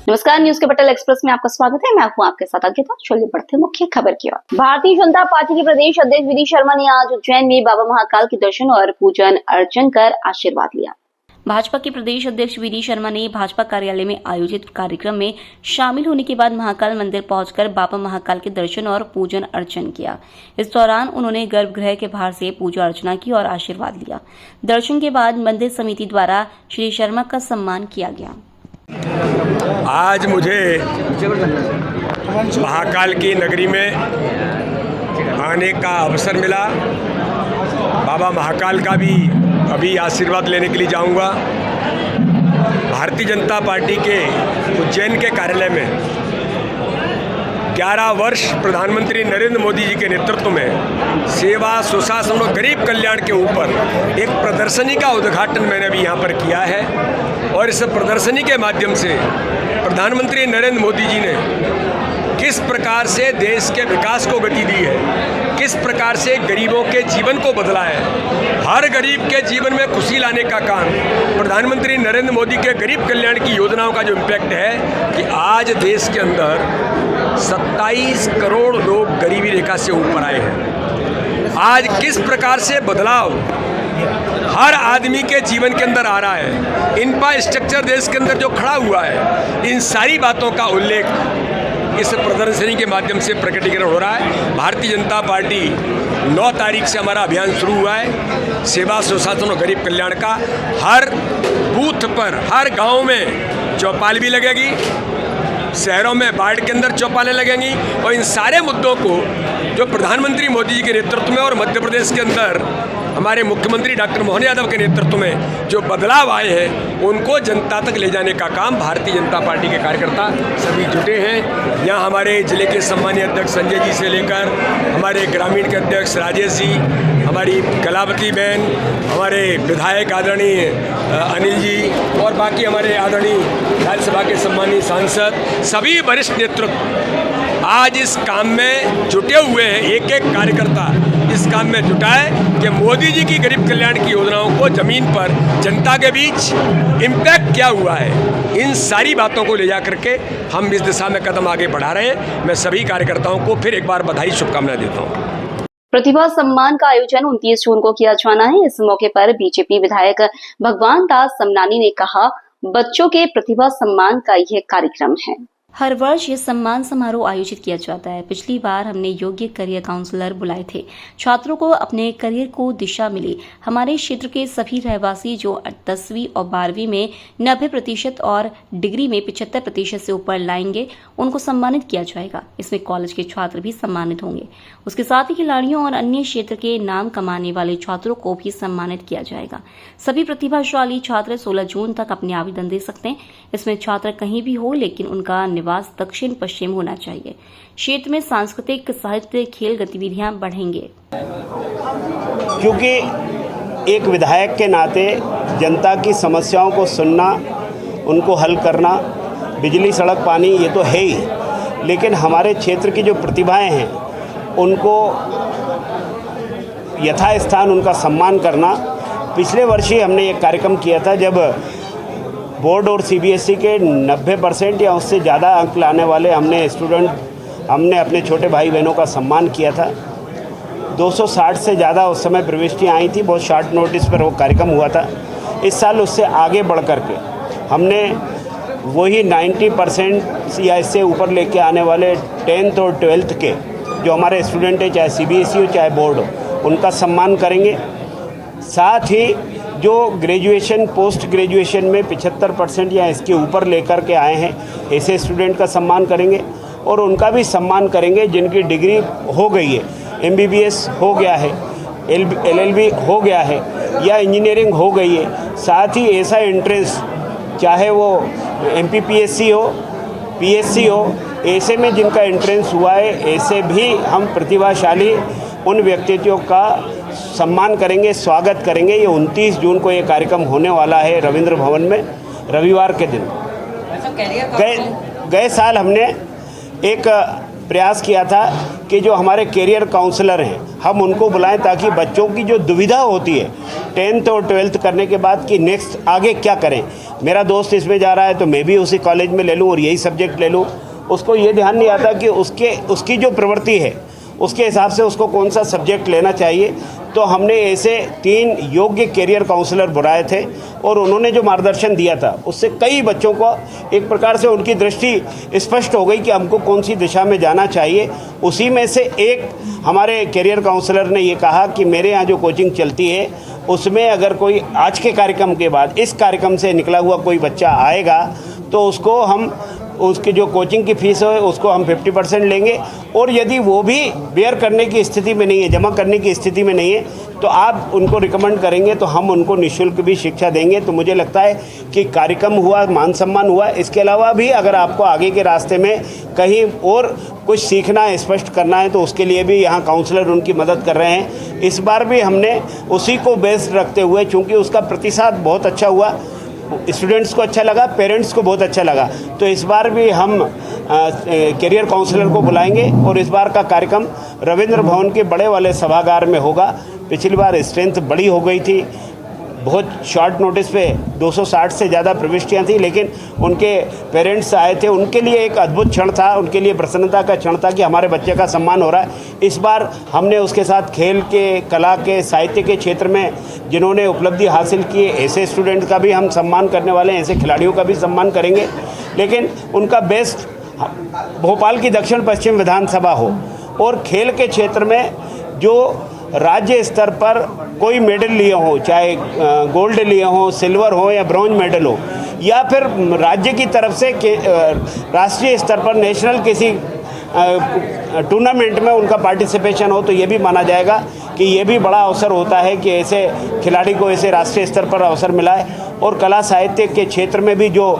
नमस्कार, news capital express में आपका स्वागत है। मैं हूं आपके साथ अंकिता। चलिए बढ़ते मुख्य खबर की ओर। भारतीय जनता पार्टी के प्रदेश अध्यक्ष वी डी शर्मा ने आज उज्जैन में बाबा महाकाल के दर्शन और पूजन अर्चन कर आशीर्वाद लिया। भाजपा के प्रदेश अध्यक्ष वी डी शर्मा ने भाजपा कार्यालय में आयोजित कार्यक्रम में शामिल होने के बाद महाकाल मंदिर पहुंचकर बाबा महाकाल के दर्शन और पूजन अर्चन किया। इस दौरान उन्होंने गर्भगृह के बाहर से पूजा अर्चना की और आशीर्वाद लिया। दर्शन के बाद मंदिर समिति द्वारा श्री शर्मा का सम्मान किया गया। आज मुझे महाकाल की नगरी में आने का अवसर मिला। बाबा महाकाल का भी अभी आशीर्वाद लेने के लिए जाऊंगा। भारतीय जनता पार्टी के उज्जैन के कार्यालय में 11 वर्ष प्रधानमंत्री नरेंद्र मोदी जी के नेतृत्व में सेवा, सुशासन और गरीब कल्याण के ऊपर एक प्रदर्शनी का उद्घाटन मैंने अभी यहाँ पर किया है। और इस प्रदर्शनी के माध्यम से प्रधानमंत्री नरेंद्र मोदी जी ने किस प्रकार से देश के विकास को गति दी है, किस प्रकार से गरीबों के जीवन को बदला है। हर गरीब के जीवन में खुशी लाने का काम प्रधानमंत्री नरेंद्र मोदी के गरीब कल्याण की योजनाओं का जो इम्पैक्ट है कि आज देश के अंदर 27 करोड़ लोग गरीबी रेखा से ऊपर आए हैं। आज किस प्रकार से बदलाव हर आदमी के जीवन के अंदर आ रहा है, इंफ्रास्ट्रक्चर देश के अंदर जो खड़ा हुआ है, इन सारी बातों का उल्लेख इस प्रदर्शनी के माध्यम से प्रकटीकरण हो रहा है। भारतीय जनता पार्टी 9 तारीख से हमारा अभियान शुरू हुआ है। सेवा, सुशासन और गरीब कल्याण का हर बूथ पर, हर गांव में चौपाल भी लगेगी, शहरों में वार्ड के अंदर चौपालें लगेंगी। और इन सारे मुद्दों को जो प्रधानमंत्री मोदी जी के नेतृत्व में और मध्य प्रदेश के अंदर हमारे मुख्यमंत्री डॉक्टर मोहन यादव के नेतृत्व में जो बदलाव आए हैं, उनको जनता तक ले जाने का काम भारतीय जनता पार्टी के कार्यकर्ता सभी जुटे हैं। यहाँ हमारे जिले के सम्मानीय अध्यक्ष संजय जी से लेकर हमारे ग्रामीण के अध्यक्ष राजेश जी, हमारी कलावती बहन, हमारे विधायक आदरणीय अनिल जी और बाकी हमारे आदरणीय राज्यसभा के सम्मानीय सांसद, सभी वरिष्ठ नेतृत्व आज इस काम में जुटे हुए हैं। एक एक कार्यकर्ता इस काम में जुटा है कि मोदी जी की गरीब कल्याण की योजनाओं को जमीन पर जनता के बीच इम्पैक्ट क्या हुआ है, इन सारी बातों को ले जा करके हम इस दिशा में कदम आगे बढ़ा रहे हैं। मैं सभी कार्यकर्ताओं को फिर एक बार बधाई, शुभकामनाएं देता हूँ। प्रतिभा सम्मान का आयोजन 29 जून को किया जाना है। इस मौके पर बीजेपी विधायक भगवान दास समनानी ने कहा, बच्चों के प्रतिभा सम्मान का यह कार्यक्रम है। हर वर्ष ये सम्मान समारोह आयोजित किया जाता है। पिछली बार हमने योग्य करियर काउंसलर बुलाए थे। छात्रों को अपने करियर को दिशा मिली। हमारे क्षेत्र के सभी रहवासी जो 10वीं और 12वीं में 90% और डिग्री में 75% से ऊपर लाएंगे, उनको सम्मानित किया जाएगा। इसमें कॉलेज के छात्र भी सम्मानित होंगे। उसके साथ ही खिलाड़ियों और अन्य क्षेत्र के नाम कमाने वाले छात्रों को भी सम्मानित किया जाएगा। सभी प्रतिभाशाली छात्र 16 जून तक अपने आवेदन दे सकते हैं। इसमें छात्र कहीं भी हो, लेकिन उनका निवास दक्षिण पश्चिम होना चाहिए। क्षेत्र में सांस्कृतिक, साहित्य, खेल गतिविधियां बढ़ेंगे। क्योंकि एक विधायक के नाते जनता की समस्याओं को सुनना, उनको हल करना, बिजली, सड़क, पानी ये तो है ही, लेकिन हमारे क्षेत्र की जो प्रतिभाएं हैं उनको यथास्थान उनका सम्मान करना। पिछले वर्ष ही हमने एक कार्यक्रम किया था जब बोर्ड और सीबीएसई के 90% या उससे ज़्यादा अंक लाने वाले हमने अपने छोटे भाई बहनों का सम्मान किया था। 260 से ज़्यादा उस समय प्रविष्टियाँ आई थी। बहुत शॉर्ट नोटिस पर वो कार्यक्रम हुआ था। इस साल उससे आगे बढ़ कर के हमने वही 90% या इससे ऊपर लेके आने वाले 10th और 12th के जो हमारे स्टूडेंट हैं, चाहे सीबीएसई हो चाहे बोर्ड हो, उनका सम्मान करेंगे। साथ ही जो ग्रेजुएशन, पोस्ट ग्रेजुएशन में 75% या इसके ऊपर लेकर के आए हैं, ऐसे स्टूडेंट का सम्मान करेंगे। और उनका भी सम्मान करेंगे जिनकी डिग्री हो गई है, MBBS हो गया है, LLB हो गया है या इंजीनियरिंग हो गई है। साथ ही ऐसा एंट्रेंस, चाहे वो MPPSC हो, PSC हो, ऐसे में जिनका एंट्रेंस हुआ है, ऐसे भी हम प्रतिभाशाली उन व्यक्तित्वों का सम्मान करेंगे, स्वागत करेंगे। ये 29 जून को ये कार्यक्रम होने वाला है रविंद्र भवन में, रविवार के दिन। गए साल हमने एक प्रयास किया था कि जो हमारे कैरियर काउंसलर हैं हम उनको बुलाएं ताकि बच्चों की जो दुविधा होती है 10th और 12th करने के बाद कि नेक्स्ट आगे क्या करें, मेरा दोस्त इसमें जा रहा है तो मैं भी उसी कॉलेज में ले लूँ और यही सब्जेक्ट ले लूँ। उसको ये ध्यान नहीं आता कि उसकी जो प्रवृत्ति है उसके हिसाब से उसको कौन सा सब्जेक्ट लेना चाहिए। तो हमने ऐसे 3 योग्य कैरियर काउंसलर बुलाए थे और उन्होंने जो मार्गदर्शन दिया था उससे कई बच्चों को एक प्रकार से उनकी दृष्टि स्पष्ट हो गई कि हमको कौन सी दिशा में जाना चाहिए। उसी में से एक हमारे कैरियर काउंसलर ने ये कहा कि मेरे यहाँ जो कोचिंग चलती है उसमें अगर कोई आज के कार्यक्रम के बाद इस कार्यक्रम से निकला हुआ कोई बच्चा आएगा तो उसको हम उसकी जो कोचिंग की फ़ीस है उसको हम 50% लेंगे, और यदि वो भी बेयर करने की स्थिति में नहीं है, जमा करने की स्थिति में नहीं है, तो आप उनको रिकमेंड करेंगे तो हम उनको निःशुल्क भी शिक्षा देंगे। तो मुझे लगता है कि कार्यक्रम हुआ, मान सम्मान हुआ। इसके अलावा भी अगर आपको आगे के रास्ते में कहीं और कुछ सीखना है, स्पष्ट करना है, तो उसके लिए भी यहाँ काउंसलर उनकी मदद कर रहे हैं। इस बार भी हमने उसी को बेस रखते हुए, चूँकि उसका प्रतिसाद बहुत अच्छा हुआ, स्टूडेंट्स को अच्छा लगा, पेरेंट्स को बहुत अच्छा लगा, तो इस बार भी हम कैरियर काउंसलर को बुलाएंगे और इस बार का कार्यक्रम रविंद्र भवन के बड़े वाले सभागार में होगा। पिछली बार स्ट्रेंथ बड़ी हो गई थी, बहुत शॉर्ट नोटिस पे 260 से ज़्यादा प्रविष्टियाँ थी, लेकिन उनके पेरेंट्स आए थे, उनके लिए एक अद्भुत क्षण था, उनके लिए प्रसन्नता का क्षण था कि हमारे बच्चे का सम्मान हो रहा है। इस बार हमने उसके साथ खेल के, कला के, साहित्य के क्षेत्र में जिन्होंने उपलब्धि हासिल की है ऐसे स्टूडेंट का भी हम सम्मान करने वाले हैं, ऐसे खिलाड़ियों का भी सम्मान करेंगे, लेकिन उनका बेस्ट भोपाल की दक्षिण पश्चिम विधानसभा हो। और खेल के क्षेत्र में जो राज्य स्तर पर कोई मेडल लिए हो, चाहे गोल्ड लिए हो, सिल्वर हो या ब्रॉन्ज मेडल हो, या फिर राज्य की तरफ से राष्ट्रीय स्तर पर नेशनल किसी टूर्नामेंट में उनका पार्टिसिपेशन हो, तो ये भी माना जाएगा कि ये भी बड़ा अवसर होता है कि ऐसे खिलाड़ी को ऐसे राष्ट्रीय स्तर पर अवसर मिला है। और कला साहित्य के क्षेत्र में भी जो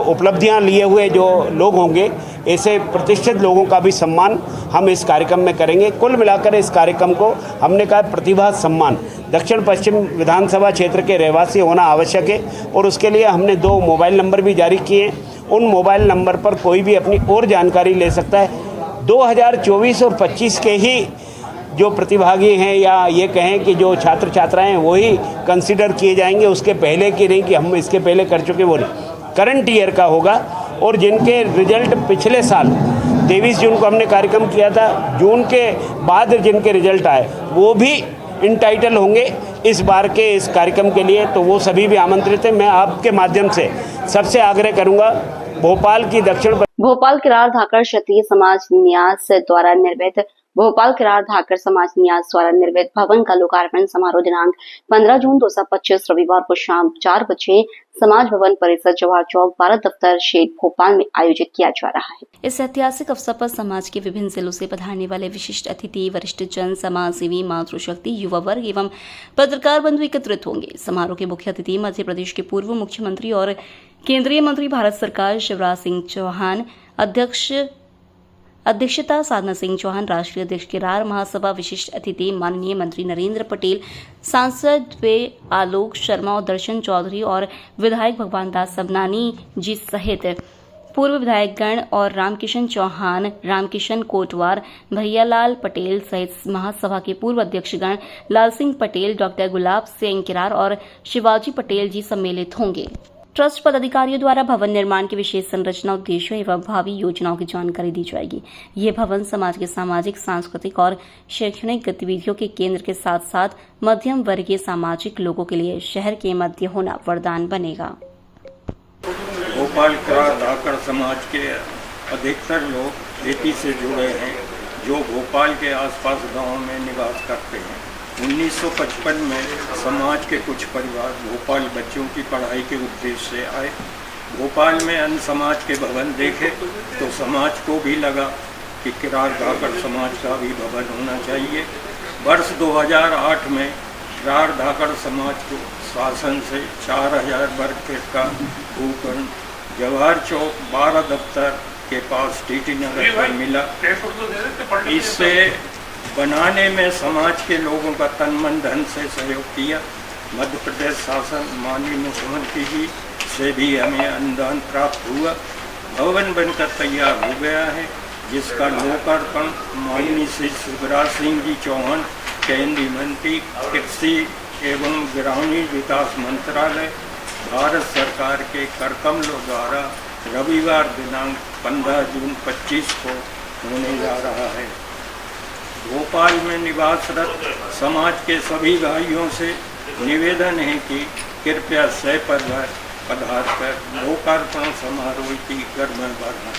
उपलब्धियां लिए हुए जो लोग होंगे, ऐसे प्रतिष्ठित लोगों का भी सम्मान हम इस कार्यक्रम में करेंगे। कुल मिलाकर इस कार्यक्रम को हमने कहा प्रतिभा सम्मान, दक्षिण पश्चिम विधानसभा क्षेत्र के रहवासी होना आवश्यक है, और उसके लिए हमने 2 मोबाइल नंबर भी जारी किए हैं। उन मोबाइल नंबर पर कोई भी अपनी और जानकारी ले सकता है। 2024 और 25 के ही जो प्रतिभागी हैं, या ये कहें कि जो छात्र छात्राएं, वही कंसिडर किए जाएंगे, उसके पहले की नहीं कि हम इसके पहले कर चुके, वो नहीं, करंट ईयर का होगा। और जिनके रिजल्ट पिछले साल 23 जून को हमने कार्यक्रम किया था, जून के बाद जिनके रिजल्ट आए वो भी इंटाइटल होंगे इस बार के इस कार्यक्रम के लिए, तो वो सभी भी आमंत्रित हैं। मैं आपके माध्यम से सबसे आग्रह करूंगा, भोपाल किरार धाकड़ क्षत्रिय समाज न्यास द्वारा निर्मित भोपाल किरार धाकड़ समाज न्यास द्वारा निर्मित भवन का लोकार्पण समारोह दिनांक 15 जून 2025 रविवार को शाम 4 बजे समाज भवन परिसर जवाहर चौक, भारत दफ्तर शेड, भोपाल में आयोजित किया जा रहा है। इस ऐतिहासिक अवसर पर समाज के विभिन्न जिलों से पधारने वाले विशिष्ट अतिथि, वरिष्ठ जन, समाज सेवी, मातृशक्ति, युवा वर्ग एवं पत्रकार बंधु एकत्रित होंगे। समारोह के मुख्य अतिथि मध्य प्रदेश के पूर्व मुख्यमंत्री और केंद्रीय मंत्री भारत सरकार शिवराज सिंह चौहान, अध्यक्षता साधना सिंह चौहान, राष्ट्रीय अध्यक्ष किरार महासभा, विशिष्ट अतिथि माननीय मंत्री नरेंद्र पटेल, सांसद वे आलोक शर्मा और दर्शन चौधरी और विधायक भगवान दास समनानी जी सहित पूर्व विधायकगण और रामकिशन चौहान, रामकिशन कोटवार, भैयालाल पटेल सहित महासभा के पूर्व अध्यक्षगण लाल सिंह पटेल, डॉक्टर गुलाब सिंह किरार और शिवाजी पटेल जी सम्मिलित होंगे। ट्रस्ट पदाधिकारियों द्वारा भवन निर्माण की विशेष संरचना, उद्देश्यों एवं भावी योजनाओं की जानकारी दी जाएगी। ये भवन समाज के सामाजिक, सांस्कृतिक और शैक्षणिक गतिविधियों के केंद्र के साथ साथ मध्यम वर्गीय सामाजिक लोगों के लिए शहर के मध्य होना वरदान बनेगा। भोपाल किरार धाकड़ समाज के अधिकतर लोग खेती से जुड़े हैं, जो भोपाल के आसपास गांवों में निवास करते हैं। 1955 में समाज के कुछ परिवार भोपाल बच्चों की पढ़ाई के उद्देश्य से आए। भोपाल में अन्य समाज के भवन देखे तो समाज को भी लगा कि किरार धाकड़ समाज का भी भवन होना चाहिए। वर्ष 2008 में किरार धाकड़ समाज को शासन से 4000 वर्ग फीट का भूखंड जवाहर चौक, भारत दफ्तर के पास टीटी नगर पर मिला। इससे बनाने में समाज के लोगों का तन मन धन से सहयोग किया। मध्य प्रदेश शासन माननीय मुख्यमंत्री जी से भी हमें अनुदान प्राप्त हुआ। भवन बनकर तैयार हो गया है, जिसका लोकार्पण माननीय श्री शिवराज सिंह जी चौहान, केंद्रीय मंत्री कृषि एवं ग्रामीण विकास मंत्रालय, भारत सरकार के करकमलों द्वारा रविवार दिनांक 15 जून 25 को होने जा रहा है। भोपाल में निवासरत समाज के सभी भाइयों से निवेदन है कि कृपया सह पदार्थ कर लोकार्पण समारोह की गर्मा बढ़ा।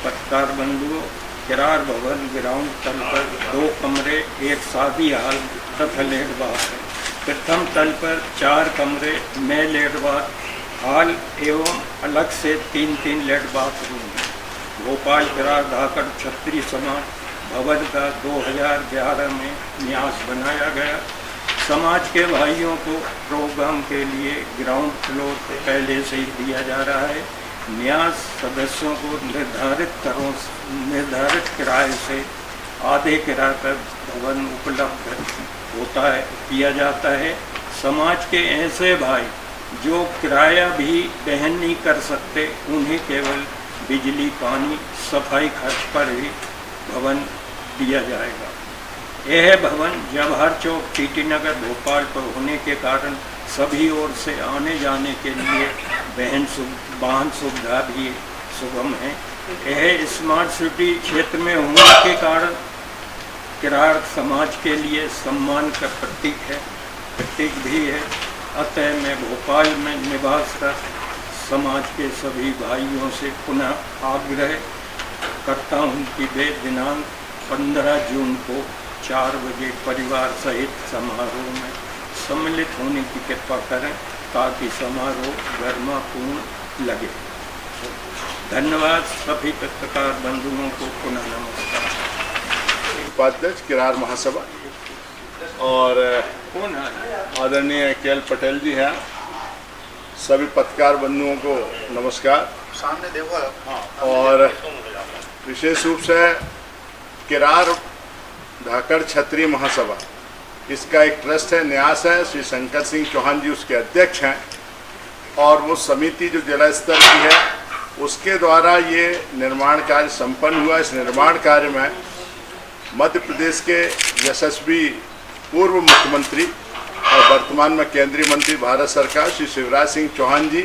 पत्रकार बंधुओं, किरार भवन ग्राउंड तल पर 2 कमरे, एक शादी हॉल तथा लेट बाथ है। प्रथम तल पर 4 कमरे में लेट बाथ हॉल एवं अलग से 3 लेट बाथरूम है। भोपाल किरार धाकड़ क्षत्रिय समाज भवन का 2011 में न्यास बनाया गया। समाज के भाइयों को प्रोग्राम के लिए ग्राउंड फ्लोर पहले से ही दिया जा रहा है। न्यास सदस्यों को निर्धारित किराए से आधे किराए पर भवन उपलब्ध किया जाता है। समाज के ऐसे भाई जो किराया भी वहन नहीं कर सकते, उन्हें केवल बिजली, पानी, सफाई खर्च पर ही भवन दिया जाएगा। यह भवन जवाहर चौक, टीटी नगर, भोपाल पर होने के कारण सभी ओर से आने जाने के लिए वाहन सुविधा भी सुगम है। यह स्मार्ट सिटी क्षेत्र में होने के कारण किरार समाज के लिए सम्मान का प्रतीक भी है। अतः मैं भोपाल में निवासरत समाज के सभी भाइयों से पुनः आग्रह करता हूँ कि वे दिनांक 15 जून को 4 बजे परिवार सहित समारोह में सम्मिलित होने की कृपा करें ताकि समारोह गर्मापूर्ण लगे। धन्यवाद। सभी पत्रकार बंधुओं को पुनः नमस्कार। उपाध्यक्ष किरार महासभा और आदरणीय के.एल. पटेल जी हैं। सभी पत्रकार बंधुओं को नमस्कार। सामने देखो। और विशेष रूप से किरार धाकड़ क्षत्रिय महासभा, इसका एक ट्रस्ट है, न्यास है, श्री शंकर सिंह चौहान जी उसके अध्यक्ष हैं। और वो समिति जो जिला स्तर की है उसके द्वारा ये निर्माण कार्य संपन्न हुआ। इस निर्माण कार्य में मध्य प्रदेश के यशस्वी पूर्व मुख्यमंत्री और वर्तमान में केंद्रीय मंत्री भारत सरकार श्री शिवराज सिंह चौहान जी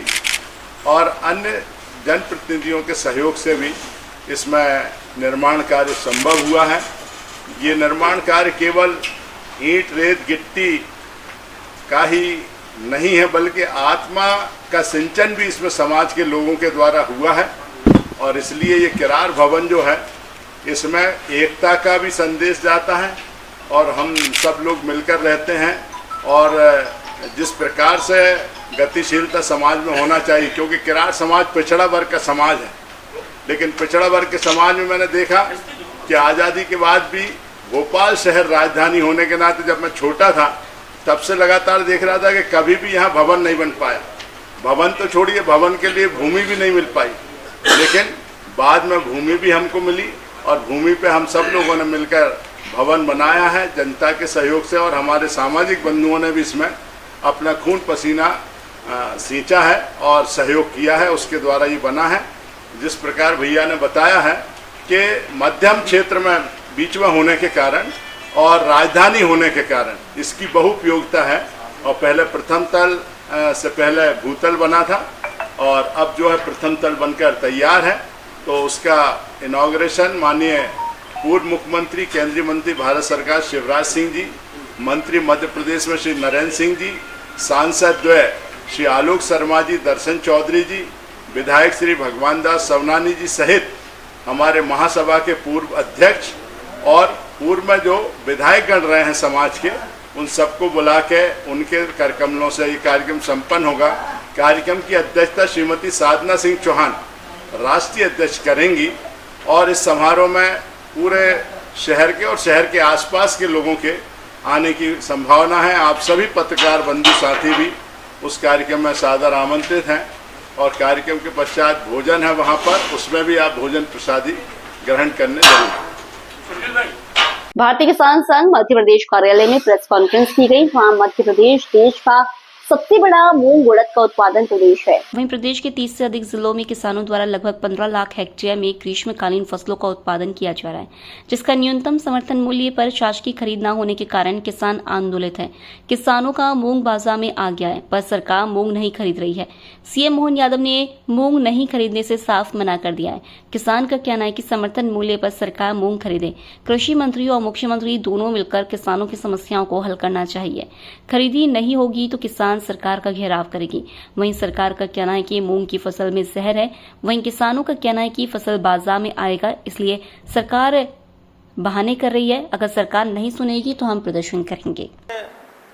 और अन्य जनप्रतिनिधियों के सहयोग से भी इसमें निर्माण कार्य संभव हुआ है। ये निर्माण कार्य केवल ईंट, रेत, गिट्टी का ही नहीं है, बल्कि आत्मा का सिंचन भी इसमें समाज के लोगों के द्वारा हुआ है। और इसलिए ये किरार भवन जो है, इसमें एकता का भी संदेश जाता है और हम सब लोग मिलकर रहते हैं। और जिस प्रकार से गतिशीलता समाज में होना चाहिए, क्योंकि किरार समाज पिछड़ा वर्ग का समाज है, लेकिन पिछड़ा वर्ग के समाज में मैंने देखा कि आज़ादी के बाद भी भोपाल शहर राजधानी होने के नाते जब मैं छोटा था तब से लगातार देख रहा था कि कभी भी यहाँ भवन नहीं बन पाया। भवन तो छोड़िए, भवन के लिए भूमि भी नहीं मिल पाई। लेकिन बाद में भूमि भी हमको मिली और भूमि पे हम सब लोगों ने मिलकर भवन बनाया है जनता के सहयोग से। और हमारे सामाजिक बंधुओं ने भी इसमें अपना खून पसीना सींचा है और सहयोग किया है, उसके द्वारा ये बना है। जिस प्रकार भैया ने बताया है कि मध्यम क्षेत्र में बीच में होने के कारण और राजधानी होने के कारण इसकी बहुउपयोगिता है। और पहले प्रथम तल से पहले भूतल बना था और अब जो है प्रथम तल बनकर तैयार है। तो उसका इनॉग्रेशन माननीय पूर्व मुख्यमंत्री केंद्रीय मंत्री भारत सरकार शिवराज सिंह जी, मंत्री मध्य प्रदेश में श्री नरेंद्र सिंह जी, सांसद द्वय श्री आलोक शर्मा जी, दर्शन चौधरी जी, विधायक श्री भगवान दास सवनानी जी सहित हमारे महासभा के पूर्व अध्यक्ष और पूर्व में जो विधायकगण रहे हैं समाज के, उन सबको बुला के उनके करकमलों से ये कार्यक्रम संपन्न होगा। कार्यक्रम की अध्यक्षता श्रीमती साधना सिंह चौहान राष्ट्रीय अध्यक्ष करेंगी। और इस समारोह में पूरे शहर के और शहर के आसपास के लोगों के आने की संभावना है। आप सभी पत्रकार बंधु साथी भी उस कार्यक्रम में सादर आमंत्रित हैं। और कार्यक्रम के पश्चात भोजन है वहाँ पर, उसमें भी आप भोजन प्रसादी ग्रहण करने जरूर। भारतीय किसान संघ मध्य प्रदेश कार्यालय में प्रेस कॉन्फ्रेंस की गई। वहां मध्य प्रदेश देश का सबसे बड़ा मूंग उड़द का उत्पादन प्रदेश है। वहीं प्रदेश के 30 से अधिक जिलों में किसानों द्वारा लगभग 15 लाख हेक्टेयर में ग्रीष्मकालीन फसलों का उत्पादन किया जा रहा है, जिसका न्यूनतम समर्थन मूल्य पर शासकीय खरीद न होने के कारण किसान आंदोलित है। किसानों का मूंग बाजार में आ गया है, पर सरकार मूंग नहीं खरीद रही है। सीएम मोहन यादव ने मूंग नहीं खरीदने से साफ मना कर दिया है। किसान का कहना है कि समर्थन मूल्य पर सरकार मूंग खरीदे। कृषि मंत्री और मुख्यमंत्री दोनों मिलकर किसानों की समस्याओं को हल करना चाहिए। खरीदी नहीं होगी तो किसान सरकार का घेराव करेगी। वहीं सरकार का कहना है कि मूंग की फसल में जहर है, वहीं किसानों का कहना है कि फसल बाजार में आएगा, इसलिए सरकार बहाने कर रही है। अगर सरकार नहीं सुनेगी तो हम प्रदर्शन करेंगे।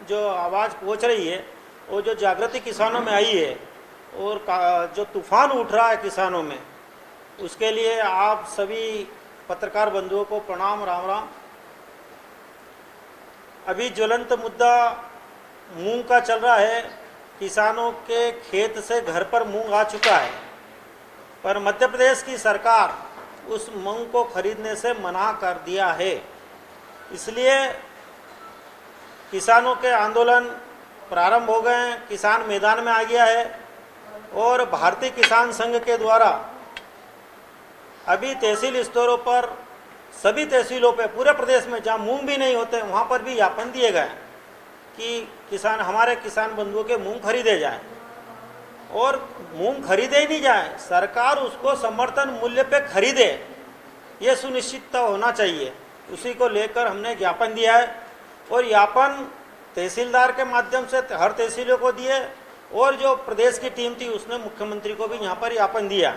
जो आवाज़ पहुंच रही है वो जो जागृति किसानों में आई है और जो तूफान उठ रहा है किसानों में, उसके लिए आप सभी पत्रकार बंधुओं को प्रणाम, राम राम। अभी ज्वलंत मुद्दा मूंग का चल रहा है। किसानों के खेत से घर पर मूंग आ चुका है, पर मध्य प्रदेश की सरकार उस मूंग को खरीदने से मना कर दिया है। इसलिए किसानों के आंदोलन प्रारंभ हो गए हैं, किसान मैदान में आ गया है और भारतीय किसान संघ के द्वारा अभी तहसील स्तरों पर, सभी तहसीलों पे पूरे प्रदेश में जहाँ मूंग भी नहीं होते वहाँ पर भी ज्ञापन दिए गए कि किसान, हमारे किसान बंधुओं के मूंग खरीदे जाएं। और मूंग खरीदे ही नहीं जाए, सरकार उसको समर्थन मूल्य पे खरीदे, ये सुनिश्चित होना चाहिए। उसी को लेकर हमने ज्ञापन दिया है और ज्ञापन तहसीलदार के माध्यम से हर तहसीलों को दिए और जो प्रदेश की टीम थी उसने मुख्यमंत्री को भी यहाँ पर ज्ञापन दिया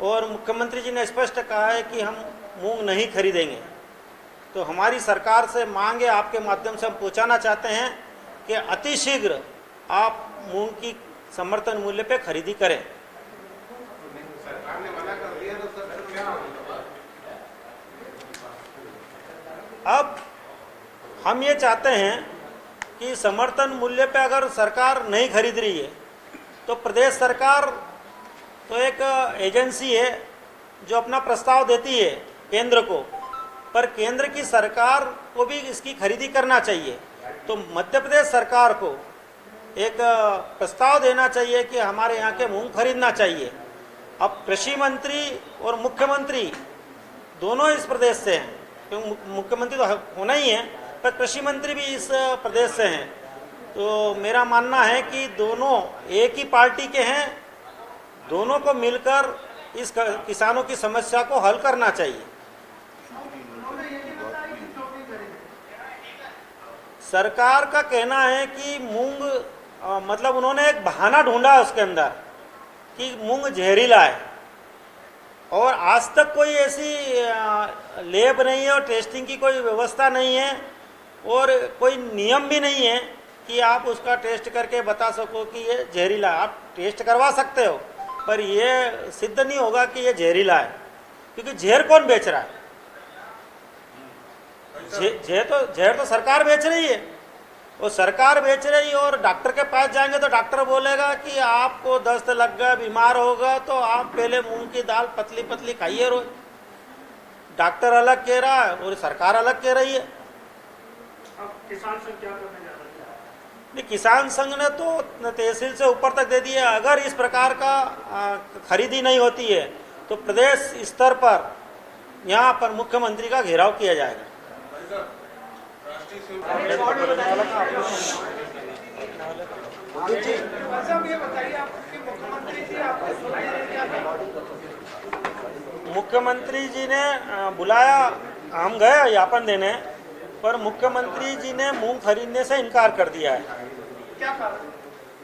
और मुख्यमंत्री जी ने स्पष्ट कहा है कि हम मूंग नहीं खरीदेंगे। तो हमारी सरकार से मांग है, आपके माध्यम से हम पहुँचाना चाहते हैं कि अतिशीघ्र आप मूंग की समर्थन मूल्य पे खरीदी करें। सरकार ने मना कर दिया तो सर क्या होगा? अब हम ये चाहते हैं कि समर्थन मूल्य पे अगर सरकार नहीं खरीद रही है तो प्रदेश सरकार तो एक एजेंसी है जो अपना प्रस्ताव देती है केंद्र को, पर केंद्र की सरकार को भी इसकी खरीदी करना चाहिए। तो मध्य प्रदेश सरकार को एक प्रस्ताव देना चाहिए कि हमारे यहाँ के मूंग खरीदना चाहिए। अब कृषि मंत्री और मुख्यमंत्री दोनों इस प्रदेश से हैं, क्योंकि मुख्यमंत्री तो होना ही है, पर कृषि मंत्री भी इस प्रदेश से हैं। तो मेरा मानना है कि दोनों एक ही पार्टी के हैं, दोनों को मिलकर इस किसानों की समस्या को हल करना चाहिए। सरकार का कहना है कि मूंग मतलब उन्होंने एक बहाना ढूंढा उसके अंदर कि मूंग जहरीला है और आज तक कोई ऐसी लैब नहीं है और टेस्टिंग की कोई व्यवस्था नहीं है और कोई नियम भी नहीं है कि आप उसका टेस्ट करके बता सको कि ये जहरीला है। आप टेस्ट करवा सकते हो पर ये सिद्ध नहीं होगा कि ये जहरीला है, क्योंकि जहर कौन बेच रहा है? जहर तो सरकार बेच रही है और सरकार बेच रही है। और डॉक्टर के पास जाएंगे तो डॉक्टर बोलेगा कि आपको दस्त लग गया, बीमार होगा तो आप पहले मूंग की दाल पतली पतली खाइए रोज। डॉक्टर अलग कह रहा है और सरकार अलग कह रही है। अब किसान संघ क्या करने जा रहा है? नहीं, किसान संघ ने तो तहसील से ऊपर तक दे दिया। अगर इस प्रकार का खरीदी नहीं होती है तो प्रदेश स्तर पर यहाँ पर मुख्यमंत्री का घेराव किया जाएगा। मुख्यमंत्री जी ने बुलाया, हम गए ज्ञापन देने, पर मुख्यमंत्री जी ने मूंग खरीदने से इनकार कर दिया है। क्या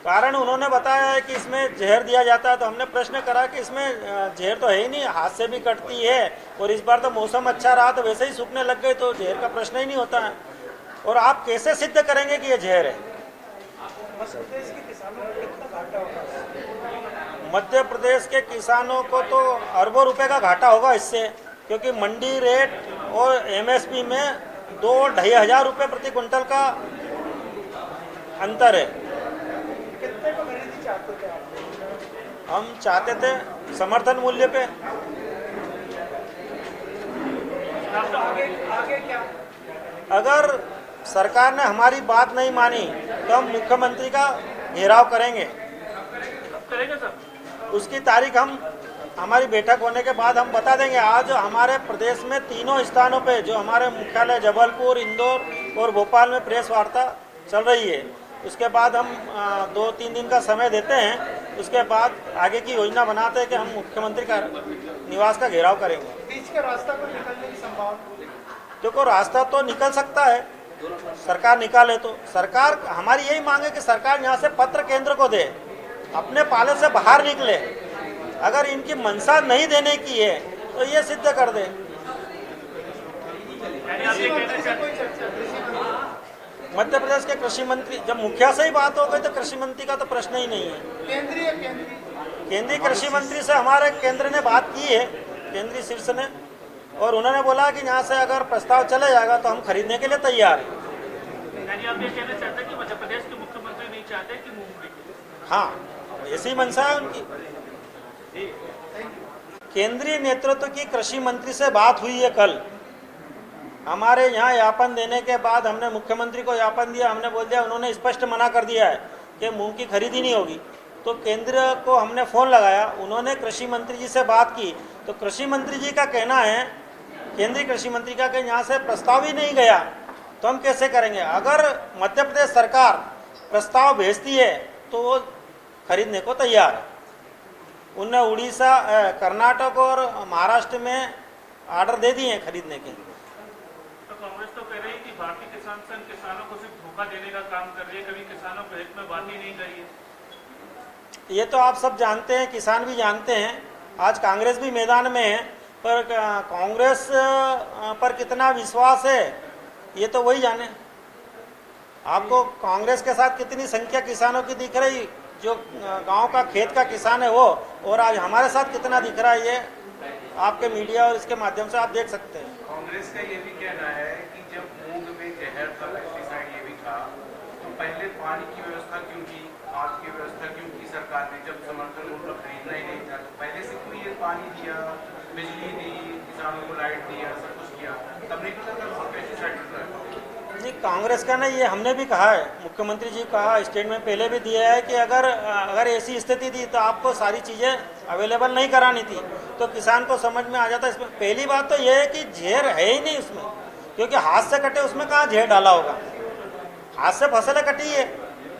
कारण उन्होंने बताया है कि इसमें जहर दिया जाता है। तो हमने प्रश्न करा कि इसमें जहर तो है ही नहीं, हाथ से भी कटती है और इस बार तो मौसम अच्छा रहा तो वैसे ही सूखने लग गए, तो जहर का प्रश्न ही नहीं होता है। और आप कैसे सिद्ध करेंगे कि ये जहर है? मध्य प्रदेश के किसानों को तो अरबों रुपए का घाटा होगा इससे, क्योंकि मंडी रेट और एमएसपी में 2-2.5 हजार रुपये प्रति क्विंटल का अंतर है। कितने को खरीदी चाहते थे आप? हम चाहते थे समर्थन मूल्य पे। आगे क्या? अगर सरकार ने हमारी बात नहीं मानी तो हम मुख्यमंत्री का घेराव करेंगे। उसकी तारीख हम हमारी बैठक होने के बाद हम बता देंगे। आज हमारे प्रदेश में तीनों स्थानों पे जो हमारे मुख्यालय जबलपुर, इंदौर और भोपाल में प्रेस वार्ता चल रही है। उसके बाद हम 2-3 दिन का समय देते हैं। उसके बाद आगे की योजना बनाते हैं कि हम मुख्यमंत्री का निवास का घेराव करेंगे। बीच का रास्ता पर निकलने की संभावना? देखो, रास्ता तो निकल सकता है, सरकार निकाले तो। सरकार, हमारी यही मांग है कि सरकार यहाँ से पत्र केंद्र को दे, अपने पाले से बाहर निकले। अगर इनकी मंशा नहीं देने की है तो ये सिद्ध कर दे। मध्य प्रदेश के कृषि मंत्री, जब मुखिया से ही बात हो गई तो कृषि मंत्री का तो प्रश्न ही नहीं है। केंद्रीय कृषि मंत्री से हमारे केंद्र ने बात की है, केंद्रीय शीर्ष ने, और उन्होंने बोला कि यहाँ से अगर प्रस्ताव चले जाएगा तो हम खरीदने के लिए तैयार हैं। यानी आप ये कहना चाहते हैं कि मध्य प्रदेश के मुख्यमंत्री नहीं चाहते कि मूंगफली? हाँ, ऐसी मंशा है उनकी। केंद्रीय नेतृत्व की कृषि मंत्री से बात हुई है कल। हमारे यहाँ ज्ञापन देने के बाद हमने मुख्यमंत्री को ज्ञापन दिया, हमने बोल दिया, उन्होंने स्पष्ट मना कर दिया है कि मूंग की खरीदी नहीं होगी। तो केंद्र को हमने फ़ोन लगाया, उन्होंने कृषि मंत्री जी से बात की। तो कृषि मंत्री जी का कहना है, केंद्रीय कृषि मंत्री का, कि यहाँ से प्रस्ताव ही नहीं गया तो हम कैसे करेंगे। अगर मध्य प्रदेश सरकार प्रस्ताव भेजती है तो वो खरीदने को तैयार है। उनने उड़ीसा, कर्नाटक और महाराष्ट्र में ऑर्डर दे दिए हैं खरीदने के। तो कांग्रेस तो कह रही है कि भारतीय किसान संघ किसानों को सिर्फ धोखा देने का काम कर रही है, कभी किसानों के हित में बात ही नहीं करी है। ये तो आप सब जानते हैं, किसान भी जानते हैं। आज कांग्रेस भी मैदान में है, पर कांग्रेस पर कितना विश्वास है ये तो वही जाने। आपको कांग्रेस के साथ कितनी संख्या किसानों की दिख रही, जो गांव का खेत का किसान है वो, और आज हमारे साथ कितना दिख रहा है, ये आपके मीडिया और इसके माध्यम से आप देख सकते हैं। कांग्रेस का ये भी कहना है कि जब मूंग में जहर था, पेस्टिसाइड ये भी था, तो पहले पानी की व्यवस्था क्यों की, खाद की व्यवस्था क्यों की सरकार ने, जब समर्थन मूल्य खरीदना ही नहीं था तो पहले से क्यों ये पानी दिया, बिजली दी, किसानों को लाइट दिया, सब कुछ किया, तब नहीं पता था पेस्टिसाइड नहीं। कांग्रेस का नहीं, ये हमने भी कहा है, मुख्यमंत्री जी कहा, स्टेटमेंट पहले भी दिया है कि अगर ऐसी स्थिति थी तो आपको सारी चीज़ें अवेलेबल नहीं करानी थी, तो किसान को समझ में आ जाता। इसमें पहली बात तो ये है कि जहर है ही नहीं उसमें, क्योंकि हाथ से कटे उसमें कहाँ जहर डाला होगा। हाथ से फसलें कटी है,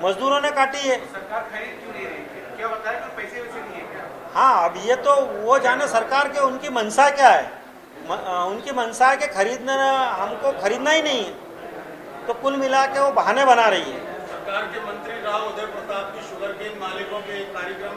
मजदूरों ने काटी है। सरकार खरीद क्यों नहीं रही है, क्या बताया कि पैसे वैसे नहीं है क्या? हाँ, अब ये तो वो जाने सरकार के, उनकी मंशा क्या है। उनकी मंशा है कि हमको खरीदना ही नहीं है, तो कुल मिला के वो बहाने बना रही है। सरकार के मंत्री राव उदय प्रताप की शुगर केन मालिकों के कार्यक्रम